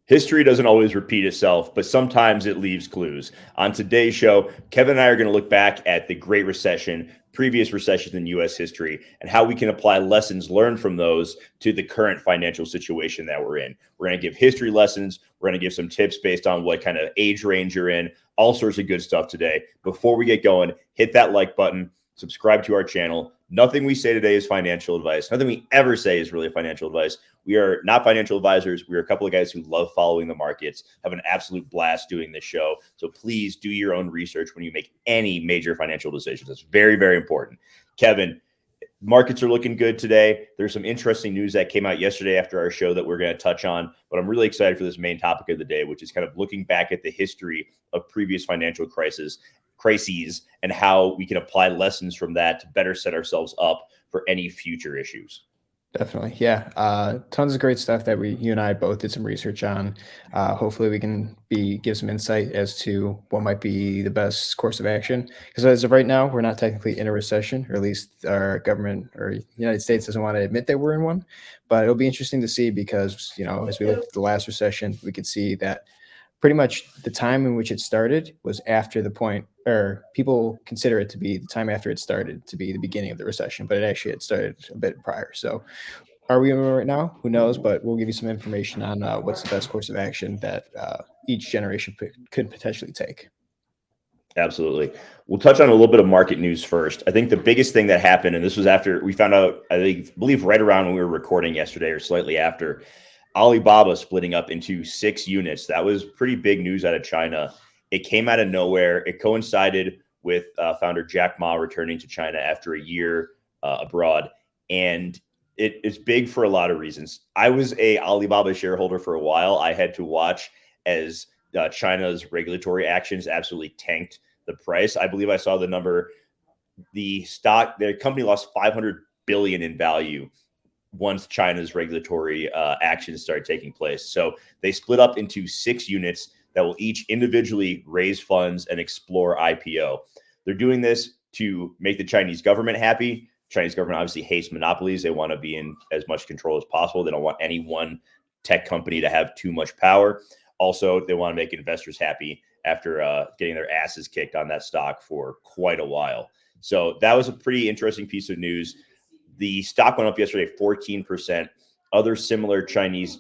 History doesn't always repeat itself, but sometimes it leaves clues. On today's show, Kevin and I are going to look back at the Great Recession, previous recessions in U.S. history, and how we can apply lessons learned from those to the current financial situation that we're in. We're going to give history lessons. We're going to give some tips based on what kind of age range you're in, all sorts of good stuff today. Before we get going, hit that like button, subscribe to our channel. Nothing we say today is financial advice. Nothing we ever say is really financial advice. We are not financial advisors. We are a couple of guys who love following the markets, have an absolute blast doing this show. So please do your own research when you make any major financial decisions. It's very, very important. Kevin, markets are looking good today. There's some interesting news that came out yesterday after our show that we're going to touch on, but I'm really excited for this main topic of the day, which is kind of looking back at the history of previous financial crises and how we can apply lessons from that to better set ourselves up for any future issues. Definitely. Yeah. Tons of great stuff that you and I both did some research on. Hopefully we can give some insight as to what might be the best course of action. Because as of right now, we're not technically in a recession, or at least our government or the United States doesn't want to admit that we're in one. But it'll be interesting to see because, as we looked at the last recession, we could see that pretty much the time in which it started was after the point, or people consider it to be the time after it started to be the beginning of the recession, but it actually had started a bit prior. So are we in one right now? Who knows? But we'll give you some information on what's the best course of action that each generation could potentially take. Absolutely. We'll touch on a little bit of market news first. I think the biggest thing that happened, and this was after we found out, I believe right around when we were recording yesterday or slightly after, Alibaba splitting up into 6 units. That was pretty big news out of China. It came out of nowhere. It coincided with founder Jack Ma returning to China after a year abroad. And it's big for a lot of reasons. I was a Alibaba shareholder for a while. I had to watch as China's regulatory actions absolutely tanked the price. I believe I saw the number. The company lost $500 billion in value once China's regulatory actions started taking place. So they split up into 6 units that will each individually raise funds and explore IPO. They're doing this to make the Chinese government happy. Chinese government obviously hates monopolies. They want to be in as much control as possible. They don't want any one tech company to have too much power. Also, they want to make investors happy after getting their asses kicked on that stock for quite a while. So that was a pretty interesting piece of news. The stock went up yesterday 14%. Other similar Chinese,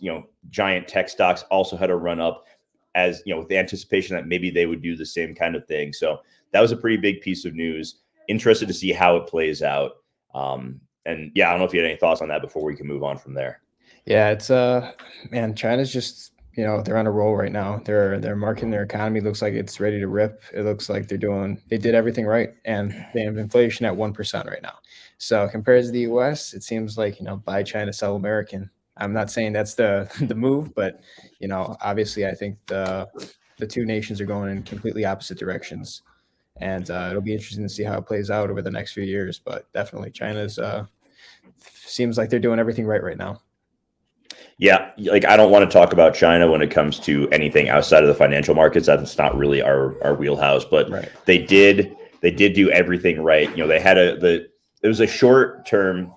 giant tech stocks also had a run up, as with the anticipation that maybe they would do the same kind of thing. So that was a pretty big piece of news. Interested to see how it plays out. And yeah, I don't know if you had any thoughts on that before we can move on from there. Yeah, it's man, China's just they're on a roll right now. They're marketing their economy. Looks like it's ready to rip. It looks like they did everything right, and they have inflation at 1% right now. So compared to the U.S., it seems like buy China, sell American. I'm not saying that's the move, but obviously I think the two nations are going in completely opposite directions, and it'll be interesting to see how it plays out over the next few years. But definitely China's seems like they're doing everything right now. Yeah, I don't want to talk about China when it comes to anything outside of the financial markets. That's not really our wheelhouse. But right. They did do everything right. They had it was a short-term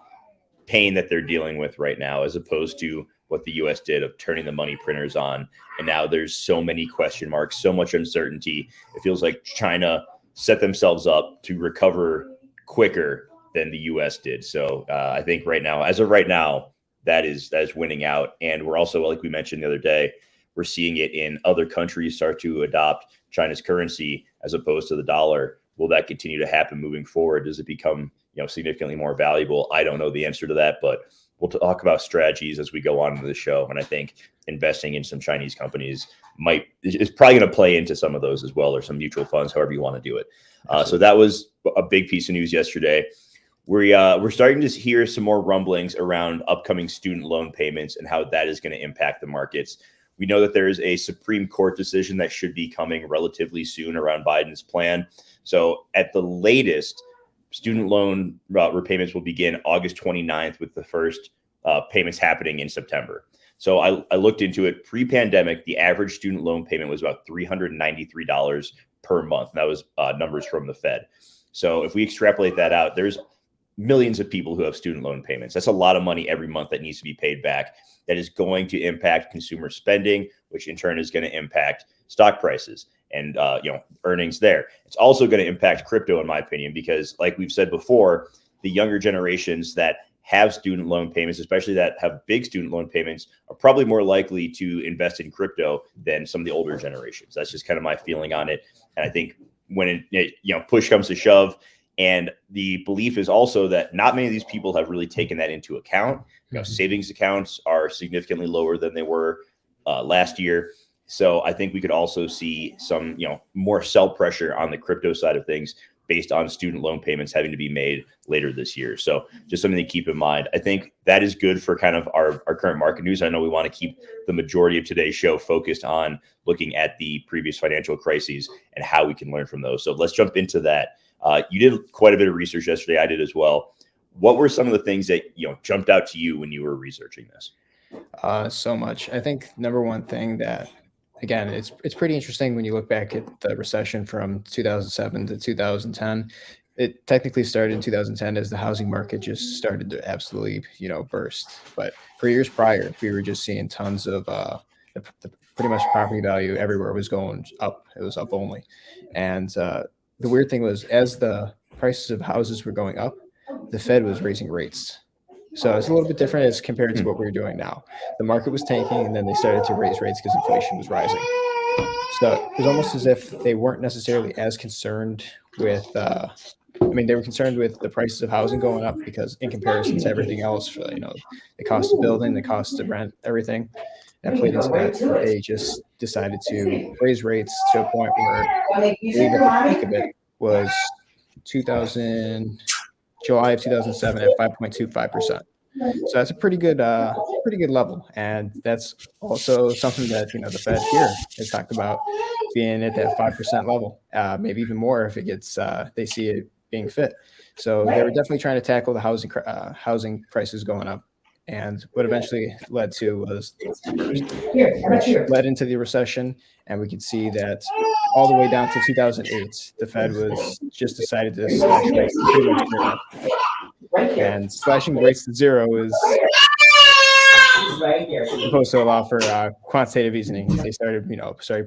pain that they're dealing with right now, as opposed to what the U.S. did of turning the money printers on. And now there's so many question marks, so much uncertainty. It feels like China set themselves up to recover quicker than the U.S. did. So I think as of right now, that is winning out. And we're also, like we mentioned the other day, we're seeing it in other countries start to adopt China's currency as opposed to the dollar. Will that continue to happen moving forward? Does it become significantly more valuable? I don't know the answer to that, but we'll talk about strategies as we go on into the show. And I think investing in some Chinese companies is probably going to play into some of those as well, or some mutual funds, however you want to do it. So that was a big piece of news yesterday. We're starting to hear some more rumblings around upcoming student loan payments and how that is going to impact the markets. We know that there is a Supreme Court decision that should be coming relatively soon around Biden's plan. So at the latest, student loan repayments will begin August 29th, with the first payments happening in September. So I looked into it. Pre-pandemic, the average student loan payment was about $393 per month. That was numbers from the Fed. So if we extrapolate that out, there's millions of people who have student loan payments. That's a lot of money every month that needs to be paid back. That is going to impact consumer spending, which in turn is going to impact stock prices and earnings there. It's also going to impact crypto, in my opinion, because like we've said before, the younger generations that have student loan payments, especially that have big student loan payments, are probably more likely to invest in crypto than some of the older generations. That's just kind of my feeling on it. And I think when push comes to shove, and the belief is also that not many of these people have really taken that into account. Savings accounts are significantly lower than they were last year. So I think we could also see some, more sell pressure on the crypto side of things based on student loan payments having to be made later this year. So just something to keep in mind. I think that is good for kind of our current market news. I know we want to keep the majority of today's show focused on looking at the previous financial crises and how we can learn from those. So let's jump into that. You did quite a bit of research yesterday. I did as well. What were some of the things that jumped out to you when you were researching this? So much. I think number one thing that, again, it's pretty interesting when you look back at the recession from 2007 to 2010. It technically started in 2010 as the housing market just started to absolutely, burst. But for years prior, we were just seeing tons of pretty much property value everywhere was going up. It was up only. And the weird thing was, as the prices of houses were going up, the Fed was raising rates. So it's a little bit different as compared to what we're doing now. The market was tanking, and then they started to raise rates because inflation was rising. So it was almost as if they weren't necessarily as concerned with, they were concerned with the prices of housing going up because in comparison to everything else, the cost of building, the cost of rent, everything that played into that, they just decided to raise rates to a point where I believe at the peak of it was 2000. July of 2007 at 5.25%. So that's a pretty good level, and that's also something that the Fed here has talked about being at that 5% level, maybe even more if it gets they see it being fit. So they were definitely trying to tackle the housing prices going up, and what eventually led to was which led into the recession, and we could see that all the way down to 2008, the Fed was just decided to slash rates to pretty much zero. And slashing rates to zero is supposed to allow for quantitative easing. They started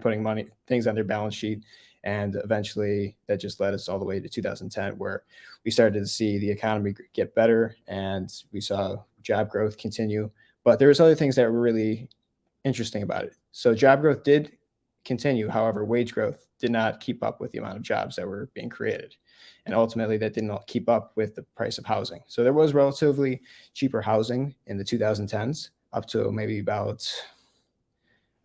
putting things on their balance sheet, and eventually that just led us all the way to 2010, where we started to see the economy get better and we saw job growth continue. But there was other things that were really interesting about it. So job growth did continue. However, wage growth did not keep up with the amount of jobs that were being created. And ultimately, that did not keep up with the price of housing. So there was relatively cheaper housing in the 2010s, up to maybe about,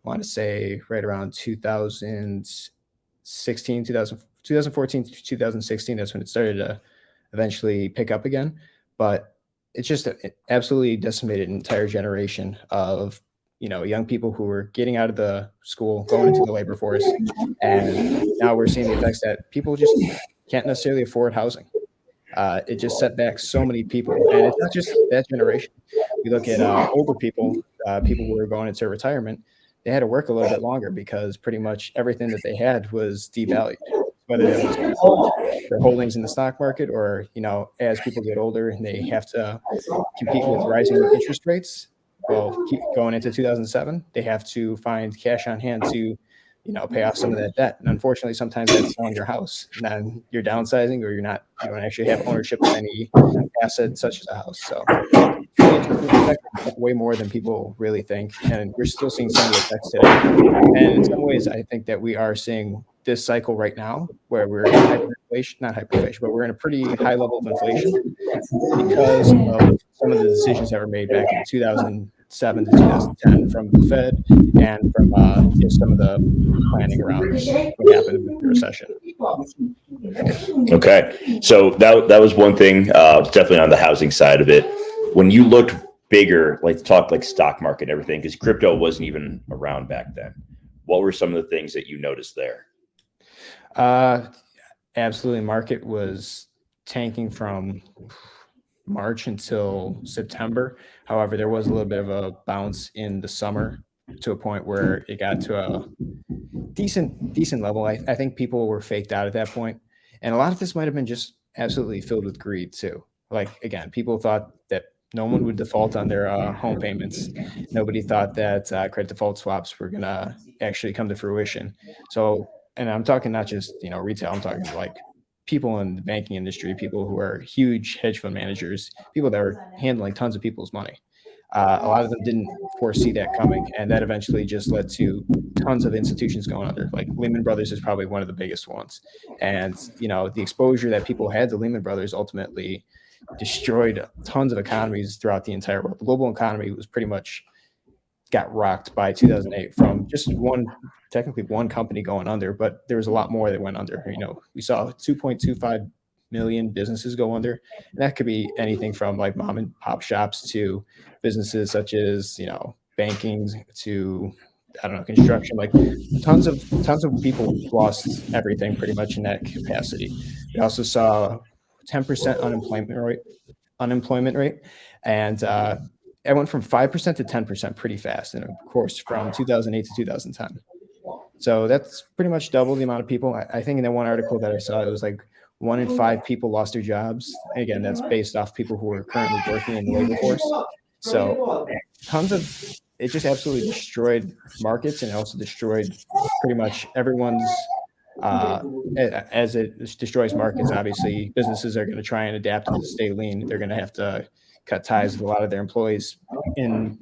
I want to say, right around 2016, 2014 to 2016. That's when it started to eventually pick up again. But it absolutely decimated an entire generation of young people who were getting out of the school, going into the labor force. And now we're seeing the effects that people just can't necessarily afford housing. It just set back so many people. And it's not just that generation. We look at older people, people who were going into retirement, they had to work a little bit longer because pretty much everything that they had was devalued, whether it was their holdings in the stock market or, as people get older and they have to compete with rising interest rates. Well, keep going into 2007, they have to find cash on hand to, pay off some of that debt. And unfortunately, sometimes that's selling your house. And then you're downsizing, or you don't actually have ownership of any asset such as a house. So it's affected way more than people really think. And we're still seeing some of the effects today. And in some ways, I think that we are seeing this cycle right now where we're in not hyperinflation, but we're in a pretty high level of inflation because of some of the decisions that were made back in 2007 to 2010 from the Fed and from some of the planning around what happened with the recession. Okay, so that was one thing, definitely on the housing side of it. When you looked bigger, like stock market and everything, because crypto wasn't even around back then, what were some of the things that you noticed there? Absolutely, market was tanking from March until September. However, there was a little bit of a bounce in the summer to a point where it got to a decent level. I think people were faked out at that point. And a lot of this might have been just absolutely filled with greed too. Like, again, people thought that no one would default on their home payments. Nobody thought that credit default swaps were gonna actually come to fruition. So, and I'm talking not just retail. I'm talking like people in the banking industry, people who are huge hedge fund managers, people that are handling tons of people's money. A lot of them didn't foresee that coming, and that eventually just led to tons of institutions going under. Like Lehman Brothers is probably one of the biggest ones, and the exposure that people had to Lehman Brothers ultimately destroyed tons of economies throughout the entire world. The global economy was pretty much got rocked by 2008 from just technically one company going under, but there was a lot more that went under. We saw 2.25 million businesses go under, and that could be anything from like mom and pop shops to businesses such as banking to I don't know construction. Like tons of people lost everything pretty much in that capacity. We also saw 10% unemployment rate, and it went from 5% to 10% pretty fast, and of course from 2008 to 2010. So that's pretty much double the amount of people. I think in that one article that I saw, it was like 1 in 5 people lost their jobs. And again, that's based off people who are currently working in the labor force. So tons of it just absolutely destroyed markets, and it also destroyed pretty much everyone's as it destroys markets. Obviously businesses are going to try and adapt and stay lean. They're going to have to cut ties with a lot of their employees in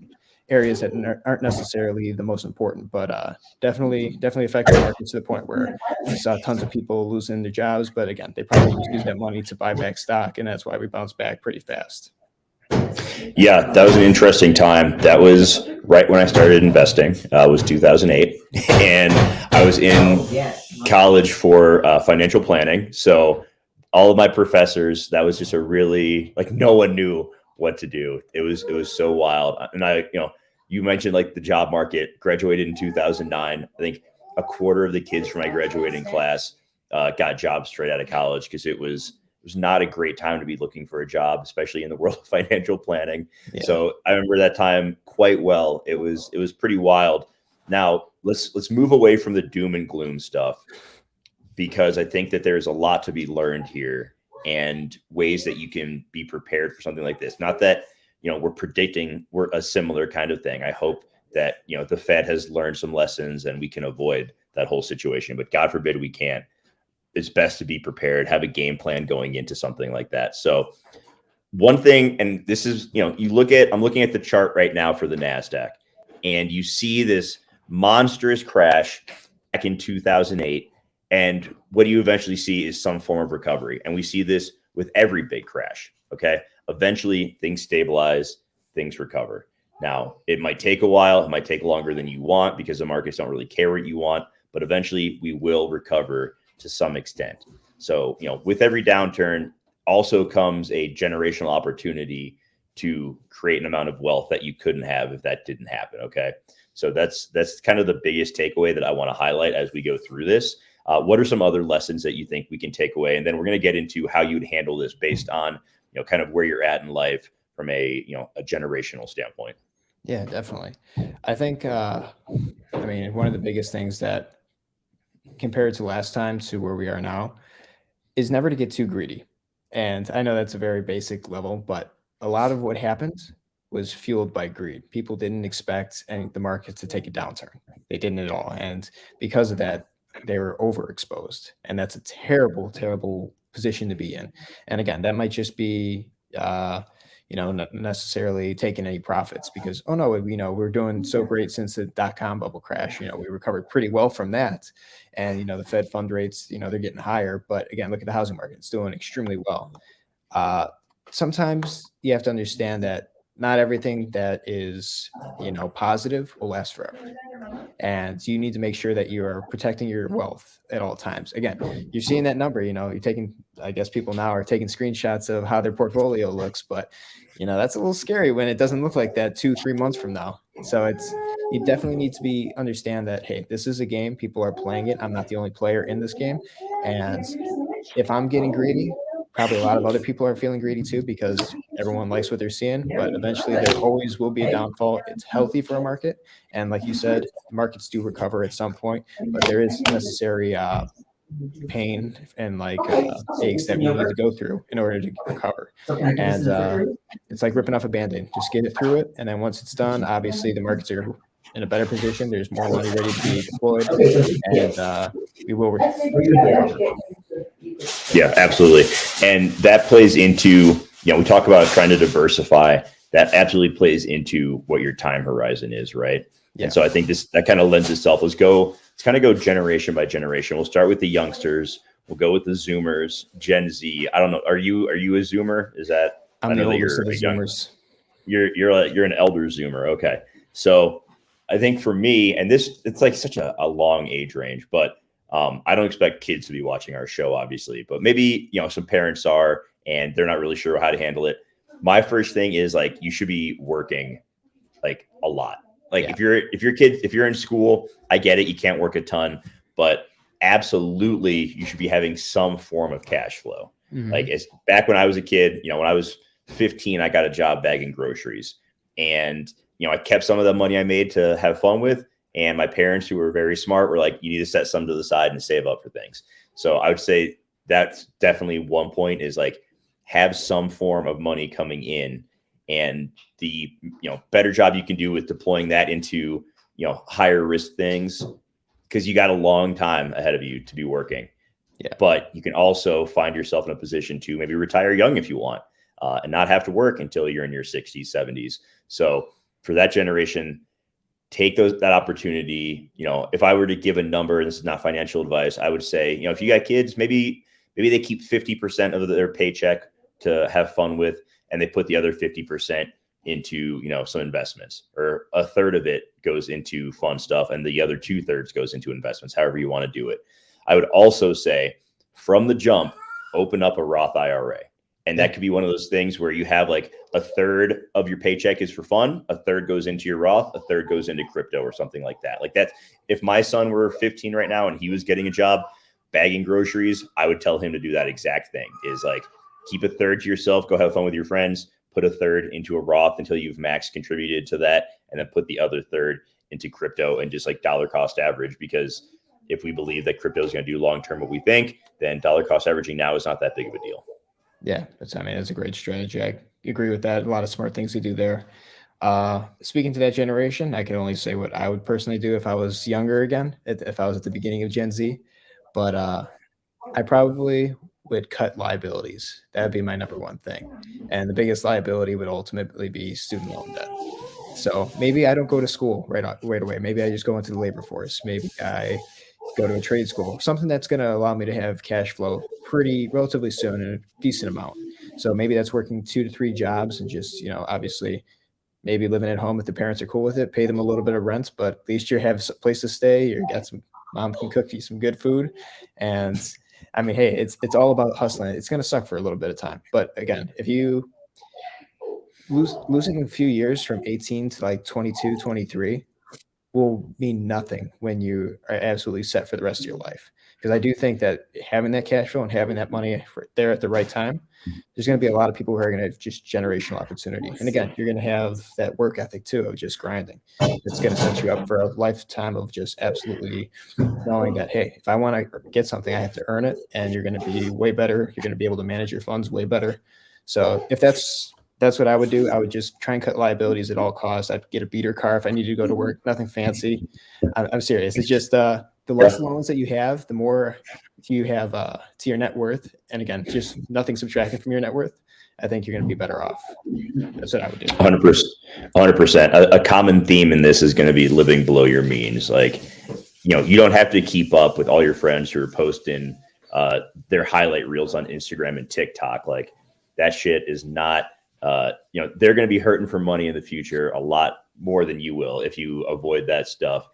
areas that aren't necessarily the most important, but definitely affected markets to the point where we saw tons of people losing their jobs. But again, they probably just used that money to buy back stock, and that's why we bounced back pretty fast. Yeah, that was an interesting time. That was right when I started investing. Was 2008, and I was in college for financial planning. So all of my professors, that was just a really like no one knew what to do. It was so wild. And you mentioned like the job market. Graduated in 2009. I think a quarter of the kids from my graduating class got jobs straight out of college because it was not a great time to be looking for a job, especially in the world of financial planning. Yeah. So I remember that time quite well. It was pretty wild. Now let's move away from the doom and gloom stuff, because I think that there's a lot to be learned here and ways that you can be prepared for something like this. Not that we're predicting we're a similar kind of thing. I hope that the Fed has learned some lessons and we can avoid that whole situation. But God forbid we can't. It's best to be prepared, have a game plan going into something like that. So one thing, and this is, I'm looking at the chart right now for the NASDAQ, and you see this monstrous crash back in 2008. And what you eventually see is some form of recovery. And we see this with every big crash. Okay. Eventually things stabilize, things recover. Now, it might take a while. It might take longer than you want because the markets don't really care what you want, but eventually we will recover to some extent. So, with every downturn also comes a generational opportunity to create an amount of wealth that you couldn't have if that didn't happen. Okay. So that's kind of the biggest takeaway that I want to highlight as we go through this. What are some other lessons that you think we can take away? And then we're going to get into how you'd handle this based on, kind of where you're at in life from a generational standpoint. Yeah, definitely. I think, one of the biggest things that compared to last time to where we are now is never to get too greedy. And I know that's a very basic level, but a lot of what happened was fueled by greed. People didn't expect the market to take a downturn. They didn't at all. And because of that, they were overexposed. And that's a terrible, terrible position to be in. And again, that might just be not necessarily taking any profits because, oh no, we're doing so great since the dot-com bubble crash. We recovered pretty well from that. And, the Fed fund rates, they're getting higher. But again, look at the housing market. It's doing extremely well. Sometimes you have to understand that not everything that is, positive will last forever. And you need to make sure that you are protecting your wealth at all times. Again, you're seeing that number, you're taking, I guess people now are taking screenshots of how their portfolio looks, but that's a little scary when it doesn't look like that 2-3 months from now. So you definitely need to understand that, hey, this is a game. People are playing it. I'm not the only player in this game. And if I'm getting greedy, probably a lot of other people are feeling greedy too because everyone likes what they're seeing. But eventually, there always will be a downfall. It's healthy for a market, and like you said, markets do recover at some point. But there is necessary pain and like aches that we need to go through in order to recover. And it's like ripping off a band-aid. Just get it through it, and then once it's done, obviously the markets are in a better position. There's more money ready to be deployed, and we will recover. Yeah, absolutely. And that plays into, we talk about trying to diversify. That absolutely plays into what your time horizon is, right? Yeah. And so I think that kind of lends itself. Let's kind of go generation by generation. We'll start with the youngsters. We'll go with the Zoomers, Gen Z. I don't know. Are you a Zoomer? Is that? I'm the oldest of the Zoomers. You're an elder Zoomer. Okay. So I think for me, and it's like such a long age range, but I don't expect kids to be watching our show, obviously, but maybe, some parents are, and they're not really sure how to handle it. My first thing is like, you should be working like a lot. Like if you're in school, I get it. You can't work a ton, but absolutely you should be having some form of cash flow. Mm-hmm. Like it's back when I was a kid, when I was 15, I got a job bagging groceries, and, I kept some of the money I made to have fun with. And my parents, who were very smart, were like, you need to set some to the side and save up for things. So I would say that's definitely one point, is like, have some form of money coming in, and the, better job you can do with deploying that into, higher risk things, because you got a long time ahead of you to be working. Yeah. But you can also find yourself in a position to maybe retire young if you want, and not have to work until you're in your 60s, 70s. So for that generation, take that opportunity. If I were to give a number, and this is not financial advice, I would say, if you got kids, maybe they keep 50% of their paycheck to have fun with, and they put the other 50% into, some investments, or a third of it goes into fun stuff, and the other 2/3 goes into investments, however you want to do it. I would also say, from the jump, open up a Roth IRA. And that could be one of those things where you have like a third of your paycheck is for fun, a third goes into your Roth, a third goes into crypto or something like that. Like that, if my son were 15 right now and he was getting a job bagging groceries, I would tell him to do that exact thing, is like, keep a third to yourself, go have fun with your friends, put a third into a Roth until you've max contributed to that, and then put the other third into crypto, and just like dollar cost average. Because if we believe that crypto is going to do long-term what we think, then dollar cost averaging now is not that big of a deal. Yeah, that's a great strategy. I agree with that. A lot of smart things to do there. Speaking to that generation, I can only say what I would personally do if I was younger again, if I was at the beginning of Gen Z. But I probably would cut liabilities. That would be my number one thing. And the biggest liability would ultimately be student loan debt. So maybe I don't go to school right away. Maybe I just go into the labor force. Maybe I go to a trade school, something that's going to allow me to have cash flow relatively soon in a decent amount. So maybe that's working 2 to 3 jobs, and just, obviously maybe living at home if the parents are cool with it, pay them a little bit of rent, but at least you have a place to stay. You got mom can cook you some good food. And I mean, hey, it's all about hustling. It's going to suck for a little bit of time. But again, if you losing a few years from 18 to like 22, 23, will mean nothing when you are absolutely set for the rest of your life. Because I do think that having that cash flow and having that money there at the right time, there's going to be a lot of people who are going to just generational opportunity. And again, you're going to have that work ethic too, of just grinding. It's going to set you up for a lifetime of just absolutely knowing that, hey, if I want to get something, I have to earn it, and you're going to be way better. You're going to be able to manage your funds way better. So if that's what I would do. I would just try and cut liabilities at all costs. I'd get a beater car if I need to go to work. Nothing fancy. I'm serious. It's just the less loans that you have, the more you have to your net worth. And again, just nothing subtracting from your net worth. I think you're going to be better off. That's what I would do. 100%. 100%. A common theme in this is going to be living below your means. Like, you don't have to keep up with all your friends who are posting their highlight reels on Instagram and TikTok. Like, that shit is not. They're going to be hurting for money in the future a lot more than you will if you avoid that stuff.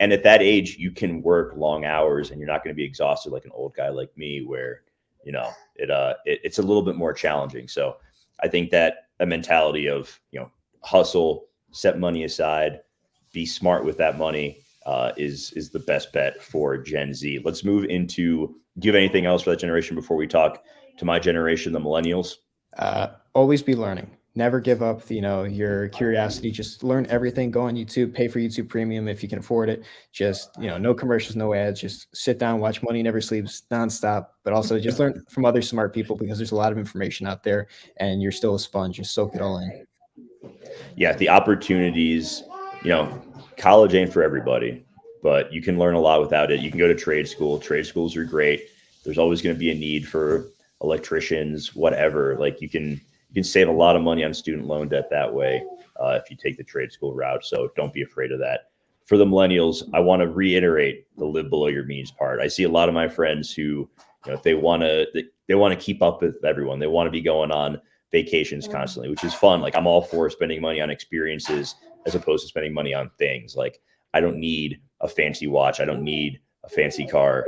And at that age, you can work long hours, and you're not going to be exhausted like an old guy like me, where, it's a little bit more challenging. So I think that a mentality of, hustle, set money aside, be smart with that money is the best bet for Gen Z. Let's move into, do you have anything else for that generation before we talk to my generation, the millennials? Always be learning. never give up, your curiosity. Just learn everything. Go on YouTube, pay for YouTube Premium if you can afford it. Just, no commercials, no ads. Just sit down, watch Money Never Sleeps nonstop. But also just learn from other smart people because there's a lot of information out there, and you're still a sponge. Just soak it all in. Yeah, the opportunities, you know, college ain't for everybody, but you can learn a lot without it. You can go to trade school. Trade schools are great. There's always going to be a need for electricians, whatever. Like you can save a lot of money on student loan debt that way if you take the trade school route. So don't be afraid of that. For the millennials, I want to reiterate the live below your means part. I see a lot of my friends who, if they want to keep up with everyone. They want to be going on vacations constantly, which is fun. Like I'm all for spending money on experiences as opposed to spending money on things. Like I don't need a fancy watch. I don't need a fancy car.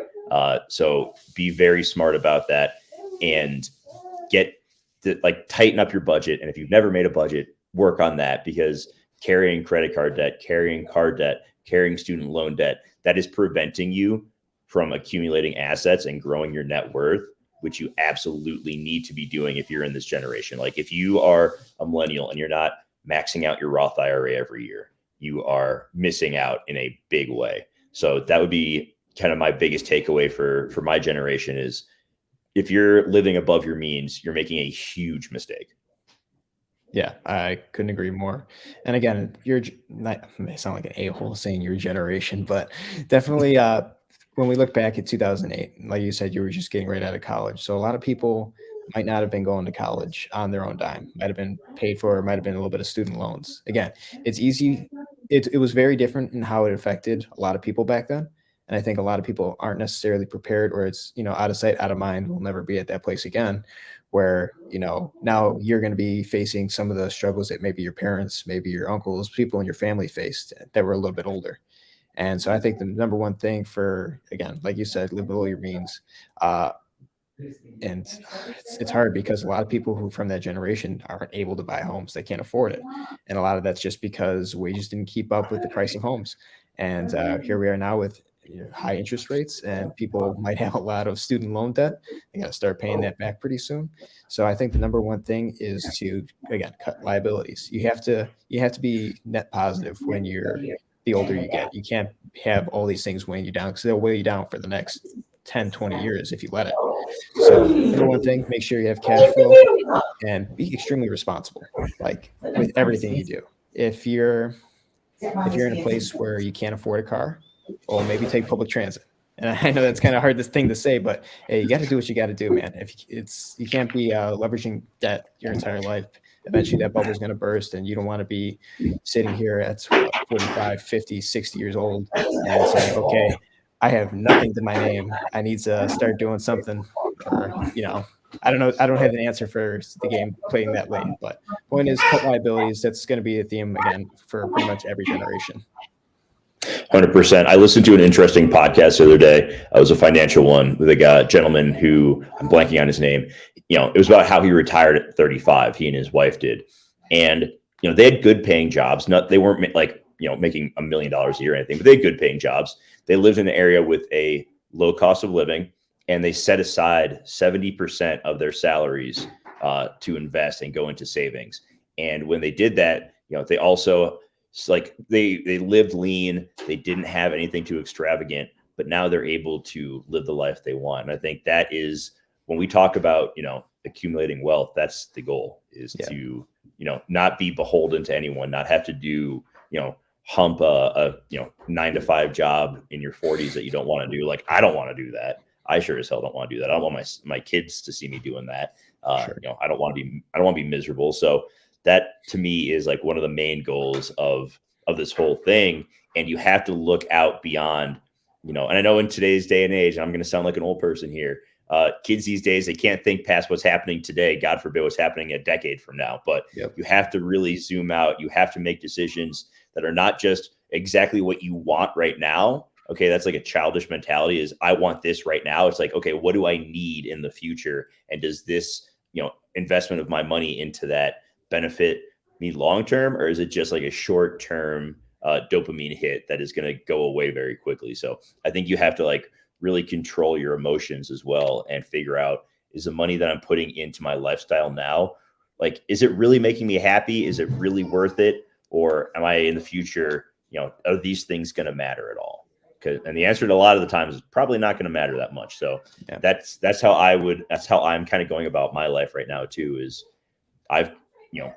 So be very smart about that and tighten up your budget. And if you've never made a budget, work on that, because carrying credit card debt, carrying car debt, carrying student loan debt, that is preventing you from accumulating assets and growing your net worth, which you absolutely need to be doing if you're in this generation. Like if you are a millennial and you're not maxing out your Roth IRA every year, you are missing out in a big way. So that would be kind of my biggest takeaway for my generation is if you're living above your means, you're making a huge mistake. Yeah, I couldn't agree more. And again, not it may sound like an a-hole saying your generation, but definitely when we look back at 2008, like you said, you were just getting right out of college. So a lot of people might not have been going to college on their own dime, might have been paid for, might have been a little bit of student loans. Again, it's easy. It was very different in how it affected a lot of people back then. And I think a lot of people aren't necessarily prepared, or it's, out of sight, out of mind. We'll never be at that place again where, now you're going to be facing some of the struggles that maybe your parents, maybe your uncles, people in your family faced that were a little bit older. And so I think the number one thing for, again, like you said, live below your means. And it's hard because a lot of people who from that generation aren't able to buy homes. They can't afford it. And a lot of that's just because wages didn't keep up with the price of homes. And here we are now with high interest rates, and people might have a lot of student loan debt. They got to start paying that back pretty soon. So I think the number one thing is to, again, cut liabilities. You have to be net positive when you're the older you get. You can't have all these things weighing you down because they'll weigh you down for the next 10, 20 years if you let it. So number one thing, make sure you have cash flow and be extremely responsible, like with everything you do. If you're in a place where you can't afford a car, or maybe take public transit. And I know that's kind of hard this thing to say, but hey, you got to do what you got to do, man. You can't be leveraging debt your entire life. Eventually that bubble is going to burst, and you don't want to be sitting here at 45, 50, 60 years old and saying, okay, I have nothing to my name. I need to start doing something. Or, I don't know. I don't have an answer for the game playing that late, but point is cut liabilities. That's going to be a theme again for pretty much every generation. 100%. I listened to an interesting podcast the other day. It was a financial one with a gentleman who I'm blanking on his name. It was about how he retired at 35. He and his wife did, and they had good paying jobs. They weren't like making $1 million a year or anything, but they had good paying jobs. They lived in an area with a low cost of living, and they set aside 70% of their salaries to invest and go into savings. And when they did that, they also they lived lean. They didn't have anything too extravagant, but now they're able to live the life they want. And I think that is when we talk about, accumulating wealth, that's the goal, is to, not be beholden to anyone, not have to do, hump a 9-to-5 job in your 40s that you don't want to do. Like, I don't want to do that. I sure as hell don't want to do that. I don't want my kids to see me doing that. Sure. I don't want to be miserable. So that to me is like one of the main goals of this whole thing. And you have to look out beyond, and I know in today's day and age, I'm going to sound like an old person here. Kids these days, they can't think past what's happening today. God forbid what's happening a decade from now. But You have to really zoom out. You have to make decisions that are not just exactly what you want right now. Okay, that's like a childish mentality, is I want this right now. It's like, okay, what do I need in the future? And does this, investment of my money into that benefit me long-term, or is it just like a short-term dopamine hit that is going to go away very quickly? So I think you have to really control your emotions as well and figure out, is the money that I'm putting into my lifestyle now Like, is it really making me happy? Is it really worth it? Or am I in the future, are these things going to matter at all? And the answer to a lot of the times is probably not going to matter that much. So Yeah. that's how I'm kind of going about my life right now too, is I've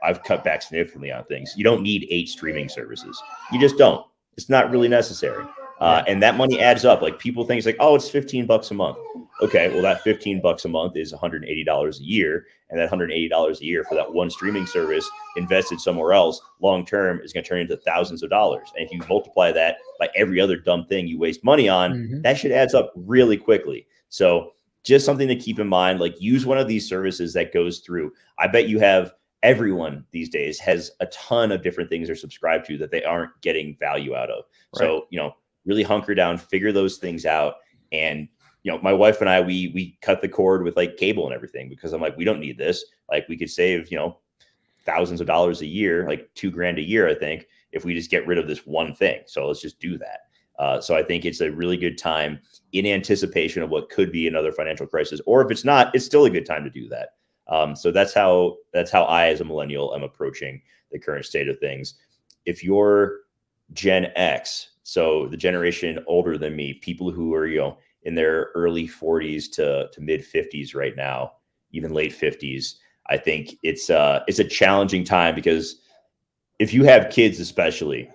I've cut back significantly on things. You don't need 8 streaming services. You just don't. It's not really necessary. Yeah. And that money adds up. Like, people think it's like, oh, it's $15 a month. Okay, well, that $15 a month is $180 a year, and that $180 a year for that one streaming service invested somewhere else long term is going to turn into thousands of dollars. And if you multiply that by every other dumb thing you waste money on, that shit adds up really quickly. So just something to keep in mind. Like, use one of these services that goes through. I bet you have everyone these days has a ton of different things they're subscribed to that they aren't getting value out of. Right. So, really hunker down, figure those things out. And, my wife and I, we cut the cord with like cable and everything, because I'm like, we don't need this. Like, we could save, thousands of dollars a year, like $2,000 a year, I think, if we just get rid of this one thing. So let's just do that. So I think it's a really good time in anticipation of what could be another financial crisis, or if it's not, it's still a good time to do that. So that's how I, as a millennial, am approaching the current state of things. If you're Gen X, so the generation older than me, people who are, in their early 40s to mid 50s right now, even late 50s, I think it's a challenging time, because if you have kids, especially,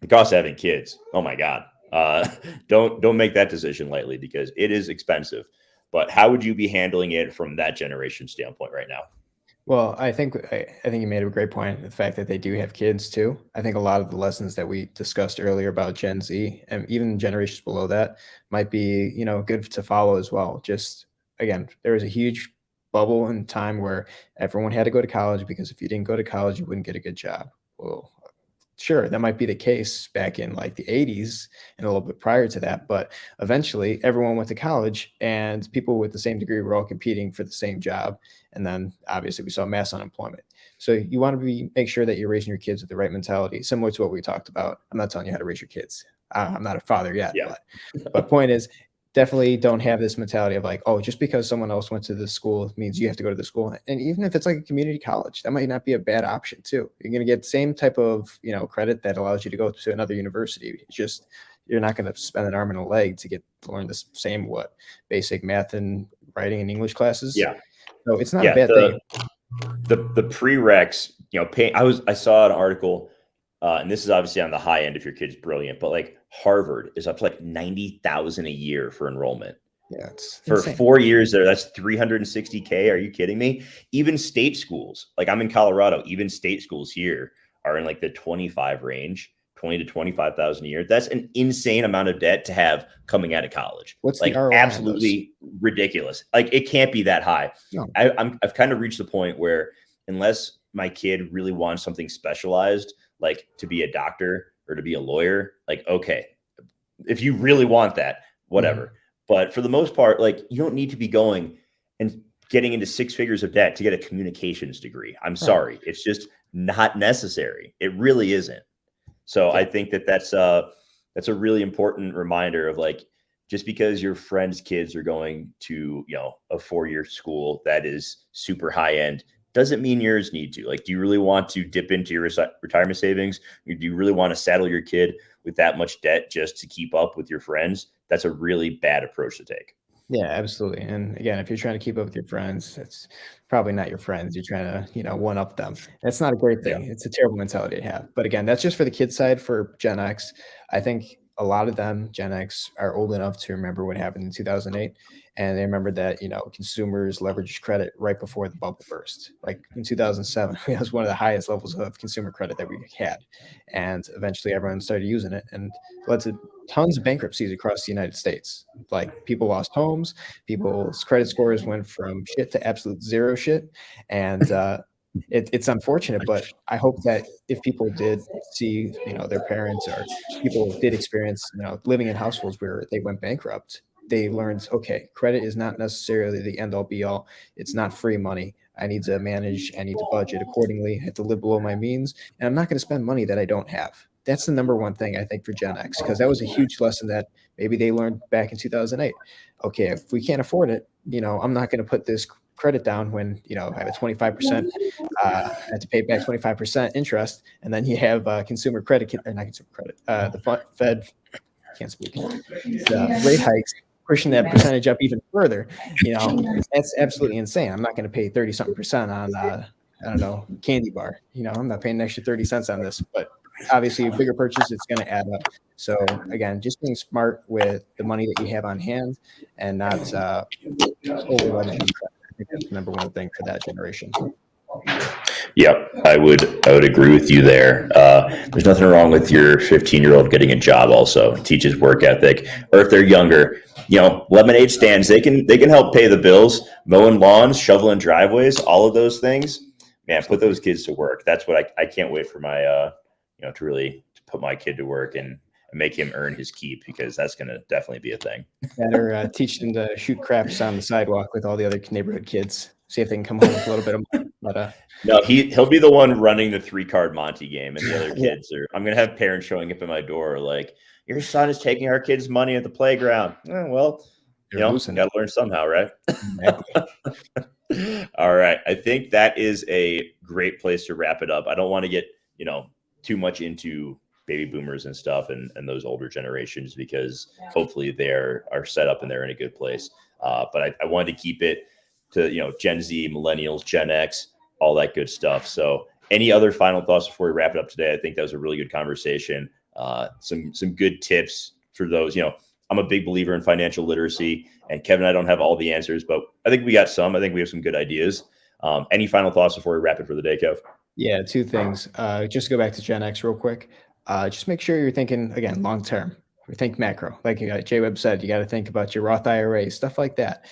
the cost of having kids, oh my God, don't make that decision lightly, because it is expensive. But how would you be handling it from that generation standpoint right now? Well, I think you made a great point. The fact that they do have kids too. I think a lot of the lessons that we discussed earlier about Gen Z and even generations below that might be, good to follow as well. Just again, there was a huge bubble in time where everyone had to go to college, because if you didn't go to college, you wouldn't get a good job. Well, sure, that might be the case back in like the 80s and a little bit prior to that, but eventually everyone went to college and people with the same degree were all competing for the same job. And then obviously we saw mass unemployment. So you want to make sure that you're raising your kids with the right mentality, similar to what we talked about. I'm not telling you how to raise your kids. I'm not a father yet, Yeah. but point is, definitely don't have this mentality of like, oh, just because someone else went to this school means you have to go to the school. And even if it's like a community college, that might not be a bad option too. You're going to get the same type of, credit that allows you to go to another university. It's just, you're not going to spend an arm and a leg to learn the same basic math and writing and English classes. Yeah. So it's not a bad thing. The prereqs, I saw an article, and this is obviously on the high end if your kid's brilliant, but like Harvard is up to like 90,000 a year for enrollment. Yeah, it's for insane. 4 years there. That's $360K. Are you kidding me? Even state schools, like I'm in Colorado, even state schools here are in like the 25 range, 20 to 25,000 a year. That's an insane amount of debt to have coming out of college. What's like the ROI on absolutely ridiculous. Like, it can't be that high. No. I've kind of reached the point where, unless my kid really wants something specialized, like to be a doctor or to be a lawyer, like, okay, if you really want that, whatever. But for the most part, like, you don't need to be going and getting into 6 figures of debt to get a communications degree. I'm sorry. It's just not necessary. It really isn't. So I think that's a really important reminder of, like, just because your friends' kids are going to, a 4-year school that is super high end doesn't mean yours need to. Like, do you really want to dip into your retirement savings? Or do you really want to saddle your kid with that much debt just to keep up with your friends? That's a really bad approach to take. Yeah, absolutely. And again, if you're trying to keep up with your friends, it's probably not your friends. You're trying to, one up them. That's not a great thing. It's a terrible mentality to have. But again, that's just for the kid side. For Gen X, I think a lot of them, Gen X, are old enough to remember what happened in 2008. And they remember that, consumers leveraged credit right before the bubble burst. Like in 2007, it was one of the highest levels of consumer credit that we had. And eventually everyone started using it, and led to tons of bankruptcies across the United States. Like, people lost homes, people's credit scores went from shit to absolute zero shit. And it's unfortunate, but I hope that if people did see, their parents or people did experience, living in households where they went bankrupt, they learned, okay, credit is not necessarily the end all be all. It's not free money. I need to manage, I need to budget accordingly. I have to live below my means, and I'm not going to spend money that I don't have. That's the number one thing I think for Gen X, because that was a huge lesson that maybe they learned back in 2008. Okay, if we can't afford it, I'm not going to put this credit down when, you know, I have a 25%, I have to pay back 25% interest, and then you have consumer credit, or not consumer credit, the Fed, can't speak, the rate hikes pushing that percentage up even further. You know, that's absolutely insane. I'm not going to pay 30 something percent on, I don't know, candy bar. You know, I'm not paying an extra 30 cents on this, but obviously a bigger purchase, it's going to add up. So again, just being smart with the money that you have on hand and not over leveraging. I think that's the number one thing for that generation. Yep, I would agree with you there. There's nothing wrong with your 15-year-old getting a job. Also, it teaches work ethic. Or if they're younger, you know, lemonade stands, they can help pay the bills, mowing lawns, shoveling driveways, all of those things. Man, put those kids to work. That's what I can't wait for my to really put my kid to work and make him earn his keep, because that's going to definitely be a thing. Better teach them to shoot craps on the sidewalk with all the other neighborhood kids. See if they can come home with a little bit of money. But no, he'll be the one running the 3-card Monte game, and the other kids are. I'm gonna have parents showing up at my door like, "Your son is taking our kids' money at the playground." Well, you know, got to learn somehow, right? Exactly. All right, I think that is a great place to wrap it up. I don't want to get too much into baby boomers and stuff and those older generations, because hopefully they are set up and they're in a good place. But I wanted to keep it to Gen Z, millennials, Gen X, all that good stuff. So any other final thoughts before we wrap it up today? I think that was a really good conversation. Some good tips for those. I'm a big believer in financial literacy, and Kevin and I don't have all the answers, but I think we got some. I think we have some good ideas. Any final thoughts before we wrap it for the day, Kev? Yeah, two things. Just to go back to Gen X real quick. Just make sure you're thinking, again, long term. Think macro. Like JWeb said, you got to think about your Roth IRA, stuff like that,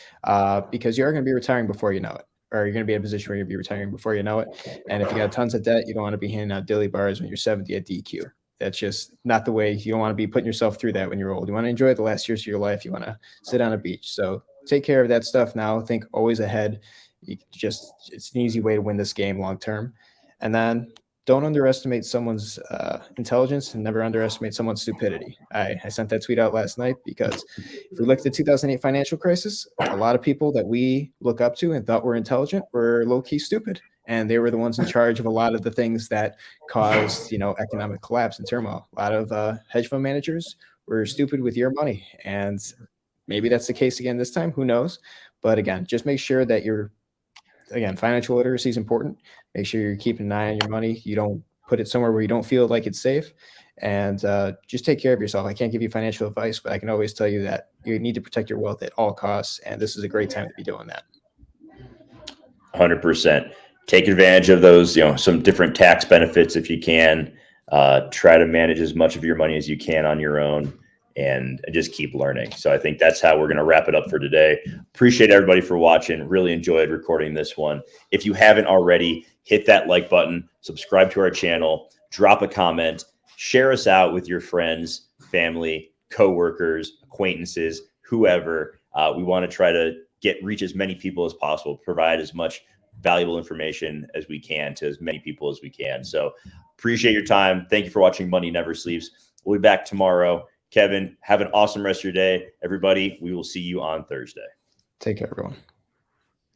because you're going to be retiring before you know it, or you're going to be in a position where you'll be retiring before you know it. And if you got tons of debt, you don't want to be handing out dilly bars when you're 70 at DQ. That's just not the way. You don't want to be putting yourself through that when you're old. You want to enjoy the last years of your life. You want to sit on a beach. So take care of that stuff now. Think always ahead. It's an easy way to win this game long term. And then don't underestimate someone's intelligence, and never underestimate someone's stupidity. I sent that tweet out last night because if we look at the 2008 financial crisis, a lot of people that we look up to and thought were intelligent were low-key stupid. And they were the ones in charge of a lot of the things that caused, economic collapse and turmoil. A lot of hedge fund managers were stupid with your money. And maybe that's the case again this time. Who knows? But again, just make sure that financial literacy is important. Make sure you're keeping an eye on your money. You don't put it somewhere where you don't feel like it's safe. And just take care of yourself. I can't give you financial advice, but I can always tell you that you need to protect your wealth at all costs. And this is a great time to be doing that. 100%. Take advantage of those, some different tax benefits if you can. Try to manage as much of your money as you can on your own, and just keep learning. So I think that's how we're going to wrap it up for today. Appreciate everybody for watching. Really enjoyed recording this one. If you haven't already, hit that like button, subscribe to our channel, drop a comment, share us out with your friends, family, coworkers, acquaintances, whoever. We want to try to reach as many people as possible, provide as much valuable information as we can to as many people as we can. So appreciate your time. Thank you for watching Money Never Sleeps. We'll be back tomorrow. Kevin, have an awesome rest of your day. Everybody, we will see you on Thursday. Take care, everyone.